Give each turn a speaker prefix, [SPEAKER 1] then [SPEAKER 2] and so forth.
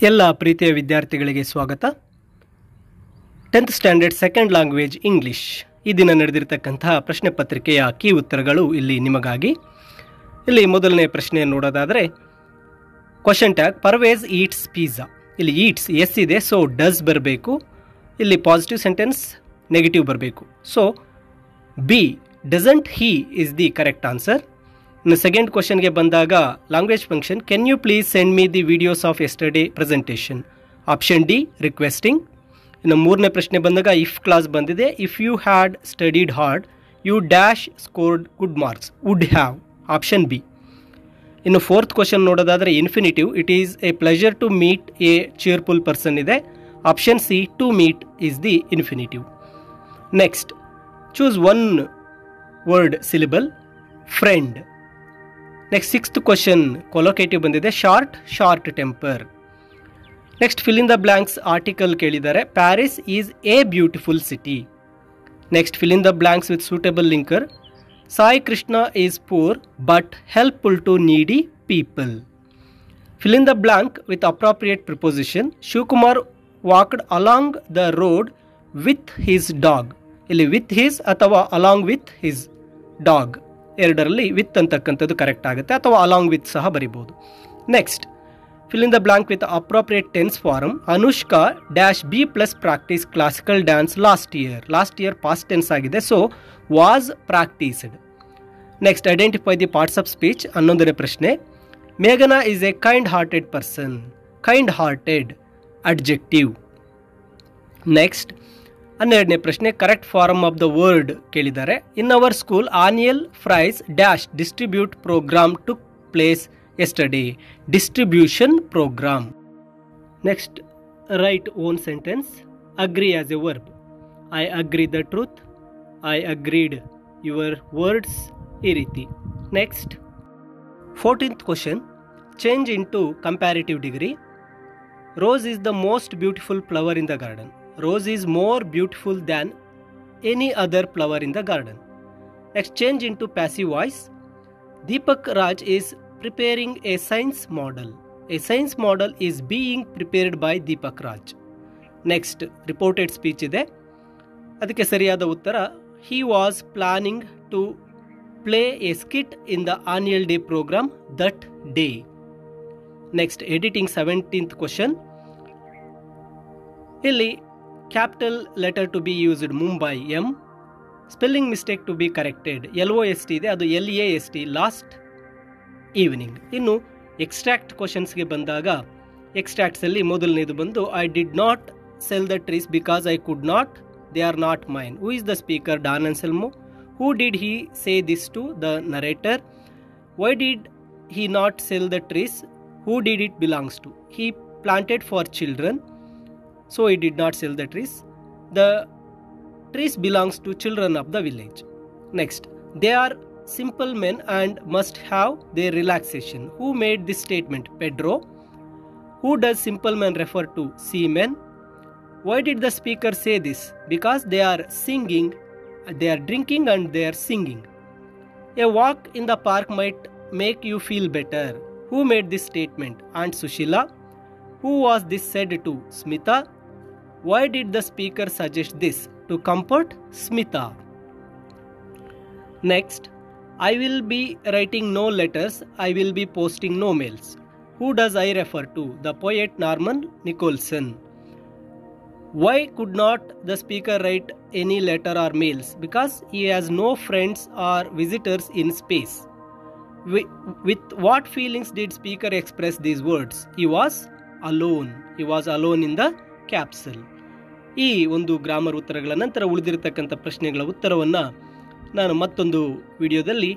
[SPEAKER 1] ಎಲ್ಲ ಪ್ರೀತಿಯ ವಿದ್ಯಾರ್ಥಿಗಳಿಗೆ ಸ್ವಾಗತ. 10th standard second language English ಈ ದಿನ ನಡೆದಿರತಕ್ಕಂತಹ ಪ್ರಶ್ನೆ ಪತ್ರಿಕೆಯ ಕೀ ಉತ್ತರಗಳು ಇಲ್ಲಿ ನಿಮಗಾಗಿ. ಇಲ್ಲಿ ಮೊದಲನೇ ಪ್ರಶ್ನೆಯನ್ನು ನೋಡೋದಾದರೆ question tag Parvez eats pizza. ಇಲ್ಲಿ ಈಟ್ಸ್ ಎಸ್ ಇದೆ, ಸೊ ಡಸ್ ಬರಬೇಕು. ಇಲ್ಲಿ ಪಾಸಿಟಿವ್ ಸೆಂಟೆನ್ಸ್, ನೆಗೆಟಿವ್ ಬರಬೇಕು. So B doesn't he is the correct answer. ಇನ್ನು ಸೆಕೆಂಡ್ ಕ್ವಶನ್ಗೆ ಬಂದಾಗ language function, can you please send me the videos of yesterday presentation. Option D requesting. ಇನ್ನು ಮೂರನೇ ಪ್ರಶ್ನೆ ಬಂದಾಗ ಇಫ್ ಕ್ಲಾಸ್ ಬಂದಿದೆ. If you had studied hard you dash scored good marks, would have. Option B. ಇನ್ನು fourth question ನೋಡೋದಾದರೆ infinitive, it is a pleasure to meet a cheerful person ಇದೆ. Option C to meet is the infinitive. Next choose one word syllable, friend. Next sixth question collocative ಬಂದಿದೆ, short, short temper. Next fill in the blanks article ಕೇಳಿದ್ದಾರೆ, Paris is a beautiful city. Next fill in the blanks with suitable linker, Sai Krishna is poor but helpful to needy people. Fill in the blank with appropriate preposition, Shivakumar walked along the road with his dog. ಇಲ್ಲಿ with his ಅಥವಾ along with his dog ಎರಡರಲ್ಲಿ with ಅಂತಕ್ಕಂಥದ್ದು correct ಆಗುತ್ತೆ, ಅಥವಾ along with ಸಹ ಬರಿಬೋದು. Next fill in the blank with appropriate tense form, Anushka dash B plus practice classical dance last year. Last year past tense ಆಗಿದೆ, so was practised. Next identify the parts of speech. 11ನೇ ಪ್ರಶ್ನೆ, ಮೇಘನಾ is a kind hearted person. Kind hearted adjective. Next 12ನೇ ಪ್ರಶ್ನೆ, correct form of the word ಕೇಳಿದ್ದಾರೆ. In our school annual prize dash distribute programme took place yesterday. Distribution programme. Next write own sentence. Agree as a verb, I agree the truth, I agreed your words, ಈ ರೀತಿ. Next 14th question, change in to comparative degree. Rose is the most beautiful flower in the garden. Rose is more beautiful than any other flower in the garden. Next, change into passive voice. Deepak Raj is preparing a science model. A science model is being prepared by Deepak Raj. Next, reported speech ಇದೆ. ಅದಕ್ಕೆ ಸರಿಯಾದ ಉತ್ತರ, he was planning to play a skit in the annual day program that day. Next, editing 17th question. ಇಲ್ಲಿ capital letter to be used Mumbai M. Spelling mistake to be corrected, LOST ಇದೆ, ಅದು LAST last evening. ಇನ್ನು extract ಕ್ವಶನ್ಸ್ಗೆ ಬಂದಾಗ ಎಕ್ಸ್ಟ್ರಾಕ್ಟ್ಸಲ್ಲಿ ಮೊದಲನೇದು ಬಂದು, I did not sell the trees because I could not, they are not mine. Who is the speaker? Don Anselmo. Who did he say this to? The narrator. Why did he not sell the trees? Who did it belongs to? He planted for children, so he did not sell the trees. The trees belongs to children of the village. Next, they are simple men and must have their relaxation. Who made this statement? Pedro. Who does simple men refer to? Seamen. Why did the speaker say this? Because they are singing, they are drinking and they are singing. A walk in the park might make you feel better. Who made this statement? Aunt Sushila. Who was this said to? Smita. Why did the speaker suggest this? To comfort Smita. Next, I will be writing no letters, I will be posting no mails. Who does I refer to? The poet Norman Nicholson. Why could not the speaker write any letter or mails? Because he has no friends or visitors in space. With what feelings did speaker express these words? He was alone. He was alone in the capsule. ಈ ಒಂದು grammar ಉತ್ತರಗಳ ನಂತರ ಉಳಿದಿರತಕ್ಕಂಥ ಪ್ರಶ್ನೆಗಳ ಉತ್ತರವನ್ನು ನಾನು ಮತ್ತೊಂದು ವಿಡಿಯೋದಲ್ಲಿ